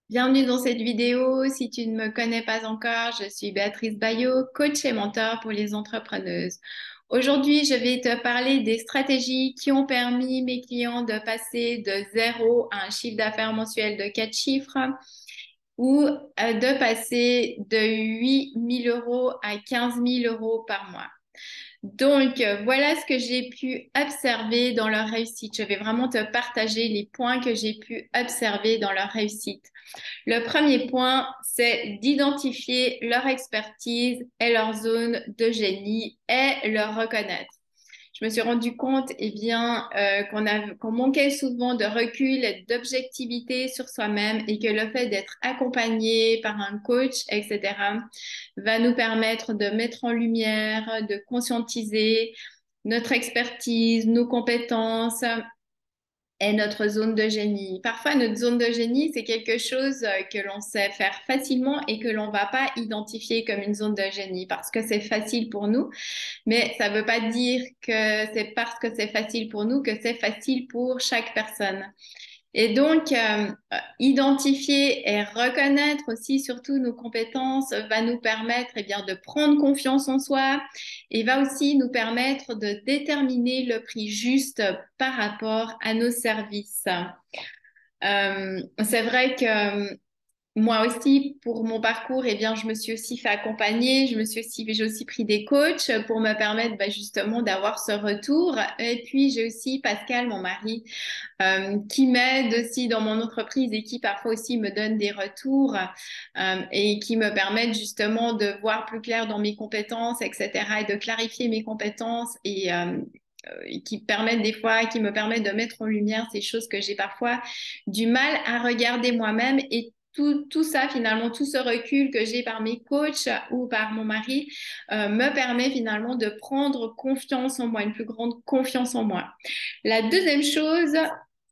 Bienvenue dans cette vidéo. Si tu ne me connais pas encore, je suis Béatrice Bayot, coach et mentor pour les entrepreneuses. Aujourd'hui, je vais te parler des stratégies qui ont permis mes clients de passer de zéro à un chiffre d'affaires mensuel de 4 chiffres ou de passer de 8 000 € à 15 000 € par mois. Donc, voilà ce que j'ai pu observer dans leur réussite. Je vais vraiment te partager les points que j'ai pu observer dans leur réussite. Le premier point, c'est d'identifier leur expertise et leur zone de génie et leur reconnaître. Je me suis rendu compte, qu'on manquait souvent de recul et d'objectivité sur soi-même et que le fait d'être accompagné par un coach, etc., va nous permettre de mettre en lumière, de conscientiser notre expertise, nos compétences est notre zone de génie. Parfois, notre zone de génie, c'est quelque chose que l'on sait faire facilement et que l'on va pas identifier comme une zone de génie parce que c'est facile pour nous, mais ça veut pas dire que c'est parce que c'est facile pour nous que c'est facile pour chaque personne. Et donc, identifier et reconnaître aussi surtout nos compétences va nous permettre de prendre confiance en soi et va aussi nous permettre de déterminer le prix juste par rapport à nos services. C'est vrai que moi aussi, pour mon parcours, je me suis aussi fait accompagner. J'ai aussi pris des coachs pour me permettre justement d'avoir ce retour. Et puis, j'ai aussi Pascal, mon mari, qui m'aide aussi dans mon entreprise et qui parfois aussi me donne des retours et qui me permettent justement de voir plus clair dans mes compétences, etc. et de clarifier mes compétences et qui me permettent de mettre en lumière ces choses que j'ai parfois du mal à regarder moi-même et tout ça, finalement, tout ce recul que j'ai par mes coachs ou par mon mari me permet finalement de prendre confiance en moi, une plus grande confiance en moi. La deuxième chose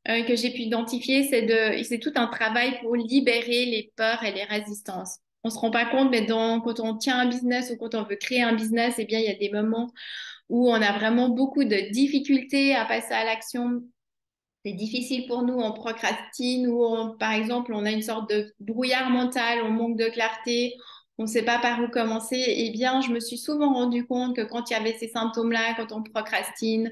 que j'ai pu identifier, c'est tout un travail pour libérer les peurs et les résistances. On se rend pas compte, mais quand on tient un business ou quand on veut créer un business, il y a des moments où on a vraiment beaucoup de difficultés à passer à l'action. C'est difficile pour nous, on procrastine ou par exemple, on a une sorte de brouillard mental, on manque de clarté, on ne sait pas par où commencer. Je me suis souvent rendu compte que quand il y avait ces symptômes-là, quand on procrastine,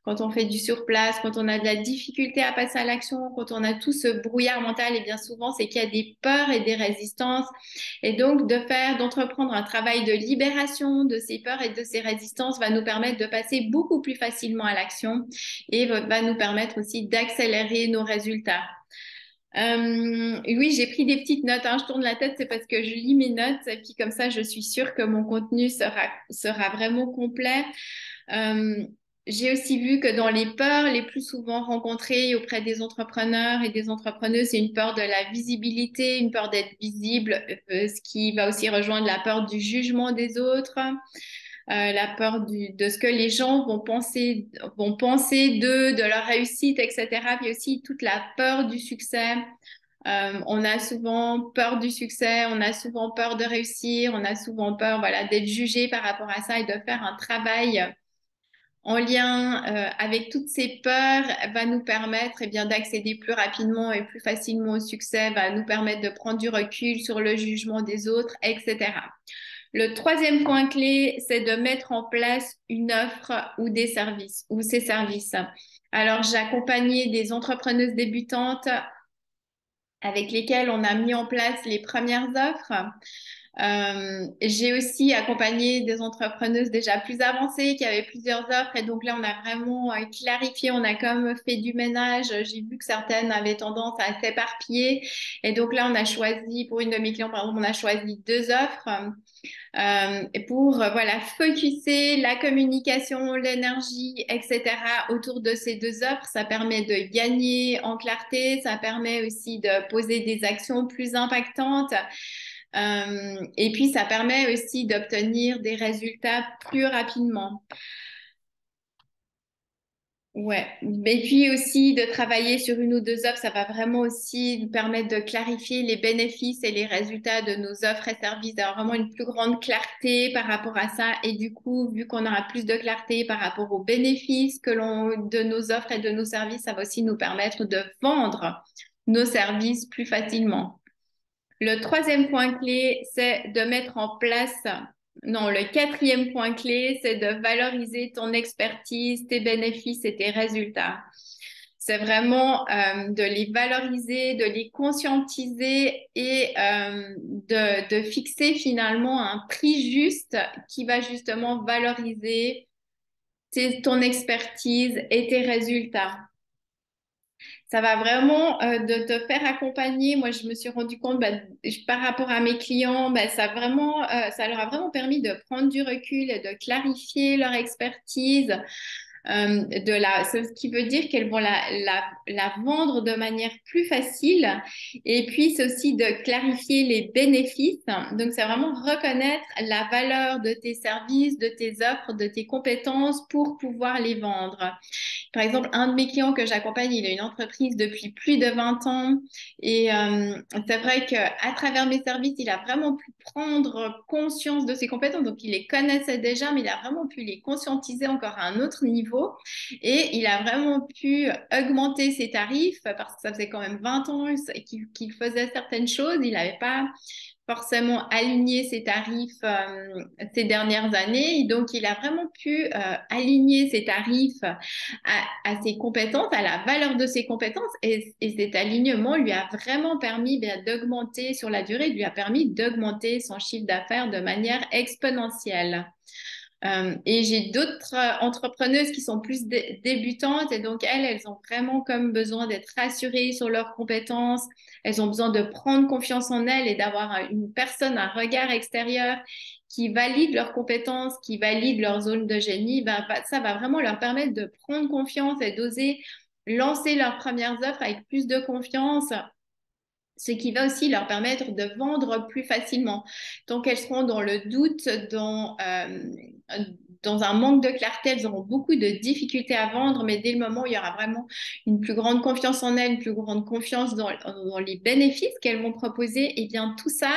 quand on fait du surplace, quand on a de la difficulté à passer à l'action, quand on a tout ce brouillard mental, et bien souvent, c'est qu'il y a des peurs et des résistances. Et donc, d'entreprendre un travail de libération de ces peurs et de ces résistances va nous permettre de passer beaucoup plus facilement à l'action et va nous permettre aussi d'accélérer nos résultats. Oui, j'ai pris des petites notes, hein. Je tourne la tête, c'est parce que je lis mes notes et puis comme ça, je suis sûre que mon contenu sera vraiment complet. Euh, j'ai aussi vu que dans les peurs les plus souvent rencontrées auprès des entrepreneurs et des entrepreneuses, c'est une peur de la visibilité, une peur d'être visible, ce qui va aussi rejoindre la peur du jugement des autres, la peur de ce que les gens vont penser d'eux, de leur réussite, etc. Puis aussi toute la peur du succès. On a souvent peur du succès, on a souvent peur de réussir, on a souvent peur, voilà, d'être jugé par rapport à ça et de faire un travail en lien avec toutes ces peurs va nous permettre d'accéder plus rapidement et plus facilement au succès, va nous permettre de prendre du recul sur le jugement des autres, etc. Le troisième point clé, c'est de mettre en place une offre ou des services ou ces services. Alors, j'ai accompagné des entrepreneuses débutantes avec lesquelles on a mis en place les premières offres. J'ai aussi accompagné des entrepreneuses déjà plus avancées qui avaient plusieurs offres et donc là on a vraiment clarifié, on a comme fait du ménage. J'ai vu que certaines avaient tendance à s'éparpiller et donc là on a choisi pour une de mes clients par exemple on a choisi deux offres pour voilà focuser la communication, l'énergie, etc. autour de ces deux offres. Ça permet de gagner en clarté, ça permet aussi de poser des actions plus impactantes. Et puis, ça permet aussi d'obtenir des résultats plus rapidement. Ouais. Et puis aussi de travailler sur une ou deux offres, ça va vraiment aussi nous permettre de clarifier les bénéfices et les résultats de nos offres et services, d'avoir vraiment une plus grande clarté par rapport à ça. Et du coup, vu qu'on aura plus de clarté par rapport aux bénéfices de nos offres et de nos services, ça va aussi nous permettre de vendre nos services plus facilement. Le troisième point clé, c'est de mettre en place, non, le quatrième point clé, c'est de valoriser ton expertise, tes bénéfices et tes résultats. C'est vraiment de les valoriser, de les conscientiser et de fixer finalement un prix juste qui va justement valoriser ton expertise et tes résultats. Ça va vraiment de te faire accompagner. Moi, je me suis rendu compte par rapport à mes clients, ça leur a vraiment permis de prendre du recul et de clarifier leur expertise. Ce qui veut dire qu'elles vont la vendre de manière plus facile. Et puis, c'est aussi de clarifier les bénéfices. Donc, c'est vraiment reconnaître la valeur de tes services, de tes offres, de tes compétences pour pouvoir les vendre. Par exemple, un de mes clients que j'accompagne, il a une entreprise depuis plus de 20 ans et c'est vrai qu'à travers mes services, il a vraiment pu prendre conscience de ses compétences. Donc, il les connaissait déjà, mais il a vraiment pu les conscientiser encore à un autre niveau et il a vraiment pu augmenter ses tarifs parce que ça faisait quand même 20 ans qu'il faisait certaines choses. Il n'avait pas forcément aligné ses tarifs ces dernières années. Et donc, il a vraiment pu aligner ses tarifs à ses compétences, à la valeur de ses compétences. Et cet alignement lui a vraiment permis d'augmenter sur la durée, lui a permis d'augmenter son chiffre d'affaires de manière exponentielle. Et j'ai d'autres entrepreneuses qui sont plus débutantes et donc elles ont vraiment comme besoin d'être rassurées sur leurs compétences. Elles ont besoin de prendre confiance en elles et d'avoir une personne, un regard extérieur qui valide leurs compétences, qui valide leur zone de génie. Ça va vraiment leur permettre de prendre confiance et d'oser lancer leurs premières offres avec plus de confiance, ce qui va aussi leur permettre de vendre plus facilement. Donc, elles seront dans le doute, dans un manque de clarté, elles auront beaucoup de difficultés à vendre, mais dès le moment où il y aura vraiment une plus grande confiance en elles, une plus grande confiance dans les bénéfices qu'elles vont proposer, eh bien, tout ça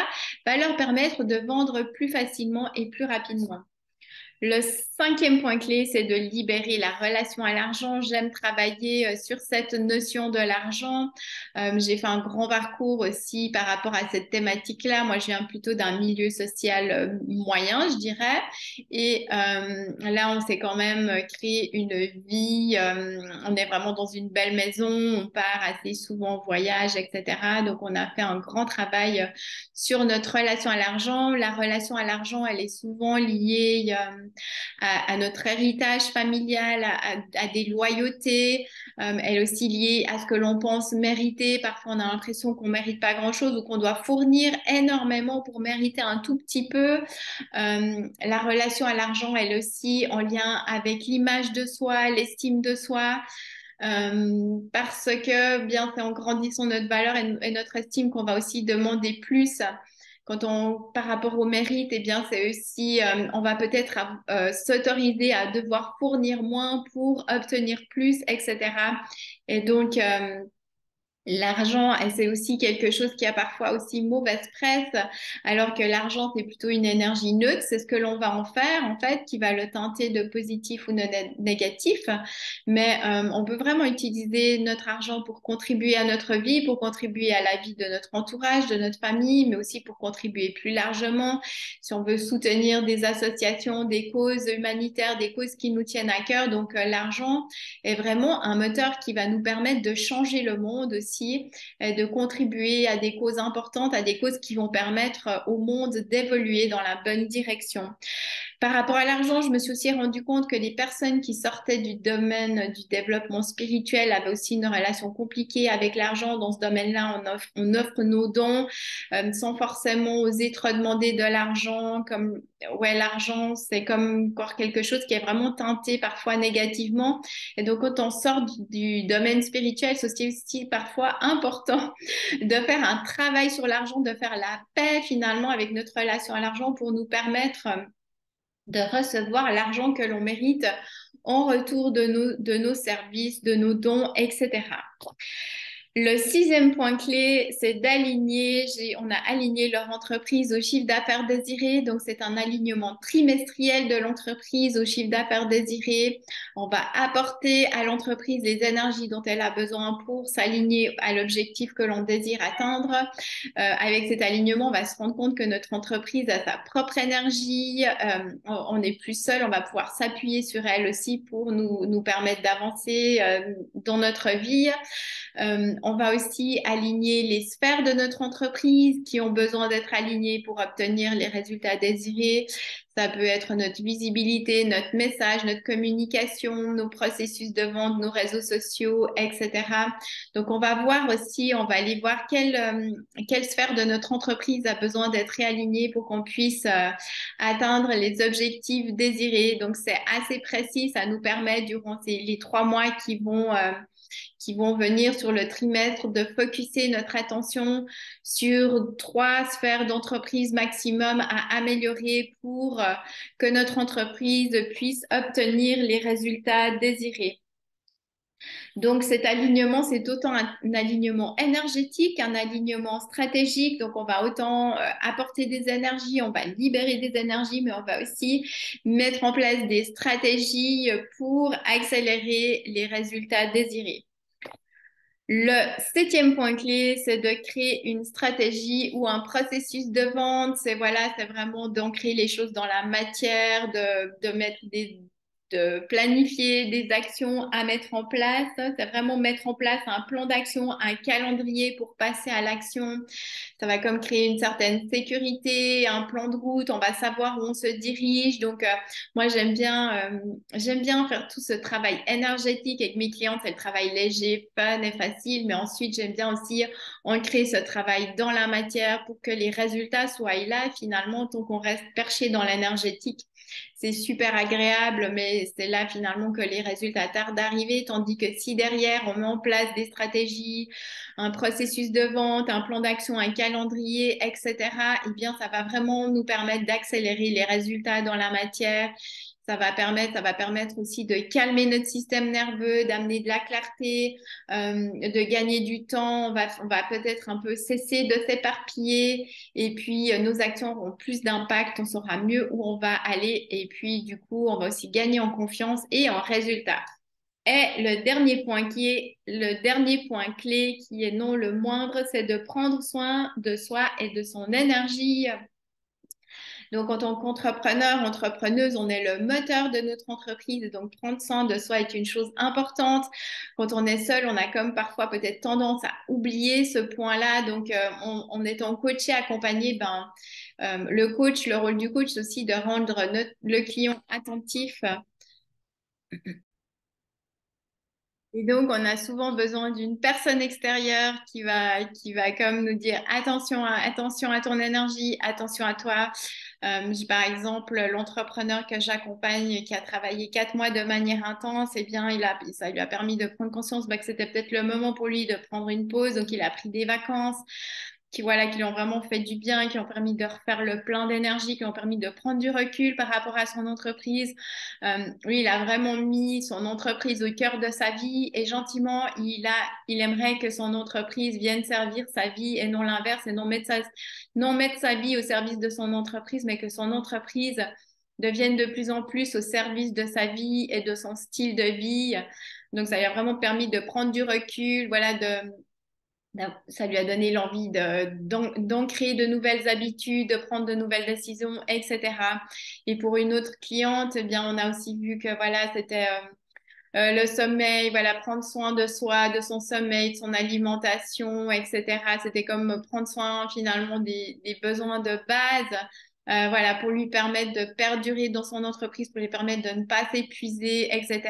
va leur permettre de vendre plus facilement et plus rapidement. Le cinquième point clé, c'est de libérer la relation à l'argent. J'aime travailler sur cette notion de l'argent. J'ai fait un grand parcours aussi par rapport à cette thématique-là. Moi, je viens plutôt d'un milieu social moyen, je dirais. Et là, on s'est quand même créé une vie. On est vraiment dans une belle maison. On part assez souvent en voyage, etc. Donc, on a fait un grand travail sur notre relation à l'argent. La relation à l'argent, elle est souvent liée à notre héritage familial, à des loyautés. Elle est aussi liée à ce que l'on pense mériter. Parfois, on a l'impression qu'on mérite pas grand-chose ou qu'on doit fournir énormément pour mériter un tout petit peu. La relation à l'argent, elle est aussi en lien avec l'image de soi, l'estime de soi. Parce que bien c'est en grandissant notre valeur et notre estime qu'on va aussi demander plus. Par rapport au mérite, eh bien, c'est aussi, on va peut-être s'autoriser à devoir fournir moins pour obtenir plus, etc. Et donc, l'argent, c'est aussi quelque chose qui a parfois aussi mauvaise presse, alors que l'argent, c'est plutôt une énergie neutre. C'est ce que l'on va en faire, en fait, qui va le teinter de positif ou de négatif. Mais on peut vraiment utiliser notre argent pour contribuer à notre vie, pour contribuer à la vie de notre entourage, de notre famille, mais aussi pour contribuer plus largement. Si on veut soutenir des associations, des causes humanitaires, des causes qui nous tiennent à cœur. Donc, l'argent est vraiment un moteur qui va nous permettre de changer le monde aussi, de contribuer à des causes importantes, à des causes qui vont permettre au monde d'évoluer dans la bonne direction. Par rapport à l'argent, je me suis aussi rendu compte que les personnes qui sortaient du domaine du développement spirituel avaient aussi une relation compliquée avec l'argent. Dans ce domaine-là, on offre nos dons sans forcément oser trop demander de l'argent. Comme ouais, l'argent, c'est comme encore quelque chose qui est vraiment teinté parfois négativement. Et donc, quand on sort du domaine spirituel, c'est aussi parfois important de faire un travail sur l'argent, de faire la paix finalement avec notre relation à l'argent pour nous permettre de recevoir l'argent que l'on mérite en retour de nos services, de nos dons, etc. Le sixième point clé, c'est d'aligner. On a aligné leur entreprise au chiffre d'affaires désiré. Donc, c'est un alignement trimestriel de l'entreprise au chiffre d'affaires désiré. On va apporter à l'entreprise les énergies dont elle a besoin pour s'aligner à l'objectif que l'on désire atteindre. Avec cet alignement, on va se rendre compte que notre entreprise a sa propre énergie. On n'est plus seul. On va pouvoir s'appuyer sur elle aussi pour nous permettre d'avancer dans notre vie. On va aussi aligner les sphères de notre entreprise qui ont besoin d'être alignées pour obtenir les résultats désirés. Ça peut être notre visibilité, notre message, notre communication, nos processus de vente, nos réseaux sociaux, etc. Donc, on va voir aussi, on va aller voir quelle sphère de notre entreprise a besoin d'être réalignée pour qu'on puisse atteindre les objectifs désirés. Donc, c'est assez précis. Ça nous permet, durant les 3 mois qui vont venir sur le trimestre, de focuser notre attention sur 3 sphères d'entreprise maximum à améliorer pour que notre entreprise puisse obtenir les résultats désirés. Donc cet alignement, c'est autant un alignement énergétique, un alignement stratégique. Donc on va autant apporter des énergies, on va libérer des énergies, mais on va aussi mettre en place des stratégies pour accélérer les résultats désirés. Le septième point clé, c'est de créer une stratégie ou un processus de vente. C'est vraiment d'ancrer les choses dans la matière, de planifier des actions à mettre en place. C'est vraiment mettre en place un plan d'action, un calendrier pour passer à l'action. Ça va comme créer une certaine sécurité, un plan de route. On va savoir où on se dirige. Donc, moi, j'aime bien faire tout ce travail énergétique avec mes clientes. C'est le travail léger, fun et facile. Mais ensuite, j'aime bien aussi ancrer ce travail dans la matière pour que les résultats soient là finalement, tant qu'on reste perché dans l'énergétique. C'est super agréable, mais c'est là finalement que les résultats tardent d'arriver. Tandis que si derrière, on met en place des stratégies, un processus de vente, un plan d'action, un calendrier, etc., eh bien, ça va vraiment nous permettre d'accélérer les résultats dans la matière. Ça va permettre aussi de calmer notre système nerveux, d'amener de la clarté, de gagner du temps. On va peut-être un peu cesser de s'éparpiller et puis nos actions auront plus d'impact. On saura mieux où on va aller et puis du coup, on va aussi gagner en confiance et en résultats. Et le dernier point clé qui est non le moindre, c'est de prendre soin de soi et de son énergie. Donc, en tant qu'entrepreneur, entrepreneuse, on est le moteur de notre entreprise. Donc, prendre soin de soi est une chose importante. Quand on est seul, on a comme parfois peut-être tendance à oublier ce point-là. Donc, en étant coaché, accompagné, le rôle du coach, c'est aussi de rendre le client attentif. Et donc, on a souvent besoin d'une personne extérieure qui va comme nous dire attention à ton énergie, attention à toi. J'ai par exemple l'entrepreneur que j'accompagne qui a travaillé 4 mois de manière intense, eh bien, ça lui a permis de prendre conscience que c'était peut-être le moment pour lui de prendre une pause. Donc, il a pris des vacances qui lui ont vraiment fait du bien, qui ont permis de refaire le plein d'énergie, qui ont permis de prendre du recul par rapport à son entreprise. Lui, il a vraiment mis son entreprise au cœur de sa vie et gentiment, il aimerait que son entreprise vienne servir sa vie et non l'inverse et non mettre sa vie au service de son entreprise, mais que son entreprise devienne de plus en plus au service de sa vie et de son style de vie. Donc, ça lui a vraiment permis de prendre du recul, ça lui a donné l'envie d'ancrer de nouvelles habitudes, de prendre de nouvelles décisions, etc. Et pour une autre cliente, eh bien, on a aussi vu que c'était le sommeil, prendre soin de soi, de son sommeil, de son alimentation, etc. C'était comme prendre soin finalement des besoins de base. Pour lui permettre de perdurer dans son entreprise, pour lui permettre de ne pas s'épuiser, etc.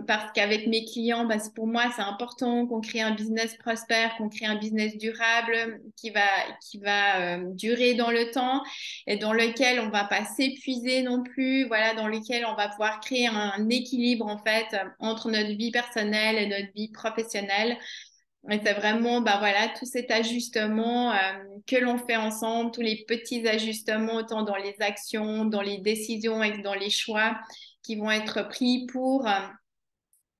Parce qu'avec mes clients, pour moi, c'est important qu'on crée un business prospère, qu'on crée un business durable qui va durer dans le temps et dans lequel on va pas s'épuiser non plus, dans lequel on va pouvoir créer un équilibre en fait entre notre vie personnelle et notre vie professionnelle. Et c'est vraiment tout cet ajustement que l'on fait ensemble, tous les petits ajustements autant dans les actions, dans les décisions et dans les choix qui vont être pris pour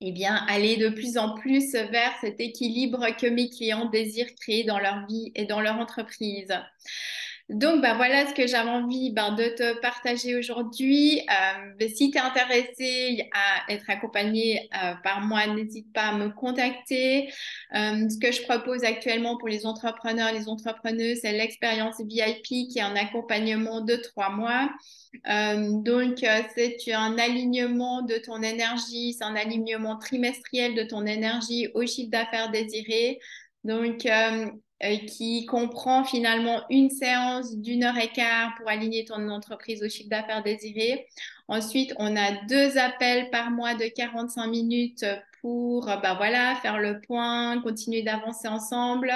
eh bien, aller de plus en plus vers cet équilibre que mes clients désirent créer dans leur vie et dans leur entreprise. Donc, ben, voilà ce que j'avais envie de te partager aujourd'hui. Si tu es intéressé à être accompagné par moi, n'hésite pas à me contacter. Ce que je propose actuellement pour les entrepreneurs et les entrepreneuses, c'est l'expérience VIP qui est un accompagnement de 3 mois. C'est un alignement de ton énergie, c'est un alignement trimestriel de ton énergie au chiffre d'affaires désiré. Qui comprend finalement une séance d'1 heure et quart pour aligner ton entreprise au chiffre d'affaires désiré. Ensuite, on a 2 appels par mois de 45 minutes pour voilà, faire le point, continuer d'avancer ensemble.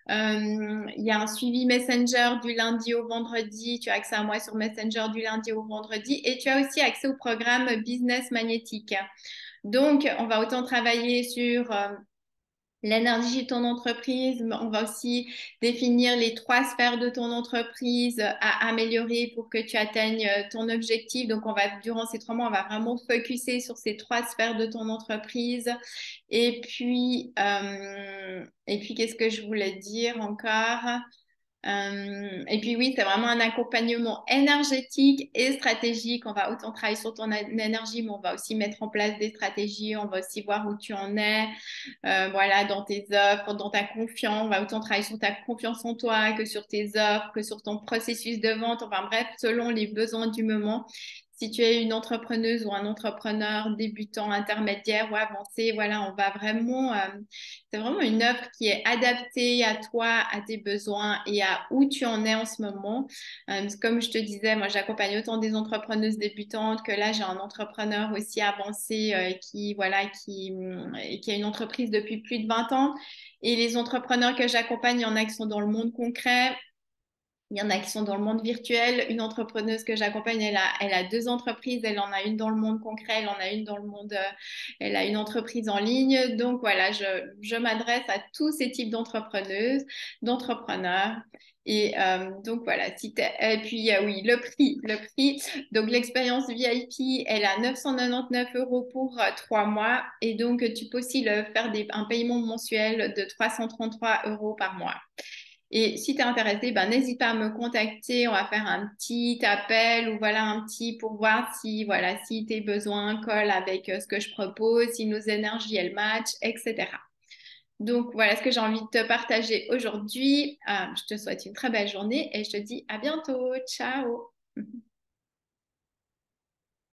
Il y a un suivi Messenger du lundi au vendredi. Tu as accès à moi sur Messenger du lundi au vendredi et tu as aussi accès au programme Business Magnétique. Donc, on va autant travailler sur l'énergie de ton entreprise. On va aussi définir les 3 sphères de ton entreprise à améliorer pour que tu atteignes ton objectif. Donc, durant ces 3 mois, on va vraiment focuser sur ces 3 sphères de ton entreprise. Et puis, qu'est-ce que je voulais dire encore? Et puis oui, c'est vraiment un accompagnement énergétique et stratégique. On va autant travailler sur ton énergie, mais on va aussi mettre en place des stratégies. On va aussi voir où tu en es, voilà, dans tes offres, dans ta confiance. On va autant travailler sur ta confiance en toi que sur tes offres, que sur ton processus de vente. Enfin bref, selon les besoins du moment. Si tu es une entrepreneuse ou un entrepreneur débutant, intermédiaire ou avancé, voilà, c'est vraiment une offre qui est adaptée à toi, à tes besoins et à où tu en es en ce moment. Comme je te disais, moi, j'accompagne autant des entrepreneuses débutantes que là, j'ai un entrepreneur aussi avancé qui a une entreprise depuis plus de 20 ans. Et les entrepreneurs que j'accompagne, il y en a qui sont dans le monde concret. Il y en a qui sont dans le monde virtuel. Une entrepreneuse que j'accompagne, elle a 2 entreprises. Elle en a une dans le monde concret, elle en a une dans le monde, elle a une entreprise en ligne. Donc voilà, je m'adresse à tous ces types d'entrepreneuses, d'entrepreneurs. Donc voilà, et puis oui, le prix. Donc l'expérience VIP, elle a 999 € pour 3 mois. Et donc tu peux aussi faire un paiement mensuel de 333 € par mois. Et si tu es intéressé, n'hésite pas à me contacter. On va faire un petit appel ou voilà un petit pour voir si tes besoins collent avec ce que je propose, si nos énergies elles matchent, etc. Donc voilà ce que j'ai envie de te partager aujourd'hui. Je te souhaite une très belle journée et je te dis à bientôt. Ciao!